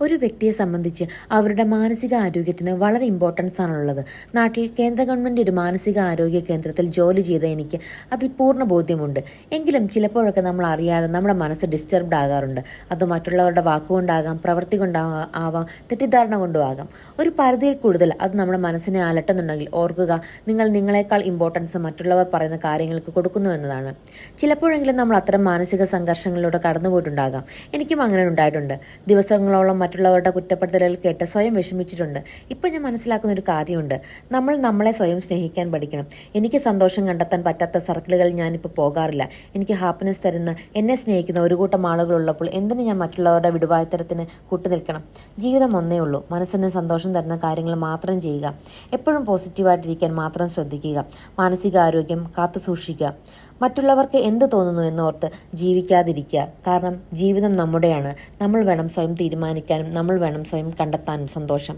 ഒരു വ്യക്തിയെ സംബന്ധിച്ച് അവരുടെ മാനസിക ആരോഗ്യത്തിന് വളരെ ഇമ്പോർട്ടൻസ് ആണുള്ളത്. നാട്ടിൽ കേന്ദ്ര ഗവൺമെൻറ് ഒരു മാനസിക ആരോഗ്യ കേന്ദ്രത്തിൽ ജോലി ചെയ്ത എനിക്ക് അതിൽ പൂർണ്ണ ബോധ്യമുണ്ട്. എങ്കിലും ചിലപ്പോഴൊക്കെ നമ്മൾ അറിയാതെ നമ്മുടെ മനസ്സ് ഡിസ്റ്റർബ്ഡ് ആകാറുണ്ട്. അത് മറ്റുള്ളവരുടെ വാക്കുകൊണ്ടാകാം, പ്രവൃത്തി കൊണ്ടാവാം, തെറ്റിദ്ധാരണ കൊണ്ടും ആകാം. ഒരു പരിധിയിൽ കൂടുതൽ അത് നമ്മുടെ മനസ്സിനെ അലട്ടുന്നുണ്ടെങ്കിൽ ഓർക്കുക, നിങ്ങൾ നിങ്ങളെക്കാൾ ഇമ്പോർട്ടൻസ് മറ്റുള്ളവർ പറയുന്ന കാര്യങ്ങൾക്ക് കൊടുക്കുന്നു എന്നതാണ്. ചിലപ്പോഴെങ്കിലും നമ്മൾ അത്തരം മാനസിക സംഘർഷങ്ങളിലൂടെ കടന്നുപോയിട്ടുണ്ടാകാം. എനിക്കും അങ്ങനെ ഉണ്ടായിട്ടുണ്ട്. ദിവസങ്ങളോളം മറ്റുള്ളവരുടെ കുറ്റപ്പെടുത്തലുകൾ കേട്ട് സ്വയം വിഷമിച്ചിട്ടുണ്ട്. ഇപ്പം ഞാൻ മനസ്സിലാക്കുന്ന ഒരു കാര്യമുണ്ട്, നമ്മൾ നമ്മളെ സ്വയം സ്നേഹിക്കാൻ പഠിക്കണം. എനിക്ക് സന്തോഷം കണ്ടെത്താൻ പറ്റാത്ത സർക്കിളുകളിൽ ഞാനിപ്പോൾ പോകാറില്ല. എനിക്ക് ഹാപ്പിനെസ് തരുന്ന, എന്നെ സ്നേഹിക്കുന്ന ഒരു കൂട്ടം ആളുകളുള്ളപ്പോൾ എന്തിന് ഞാൻ മറ്റുള്ളവരുടെ വിടുവായത്തരത്തിന് കൂട്ടുനിൽക്കണം? ജീവിതം ഒന്നേ ഉള്ളൂ. മനസ്സിന് സന്തോഷം തരുന്ന കാര്യങ്ങൾ മാത്രം ചെയ്യുക. എപ്പോഴും പോസിറ്റീവായിട്ടിരിക്കാൻ മാത്രം ശ്രദ്ധിക്കുക. മാനസികാരോഗ്യം കാത്തു സൂക്ഷിക്കുക. മറ്റുള്ളവർക്ക് എന്ത് തോന്നുന്നു എന്നോർത്ത് ജീവിക്കാതിരിക്കുക. കാരണം ജീവിതം നമ്മുടെയാണ്. നമ്മൾ വേണം സ്വയം തീരുമാനിക്കാനും, നമ്മൾ വേണം സ്വയം കണ്ടെത്താനും സന്തോഷം.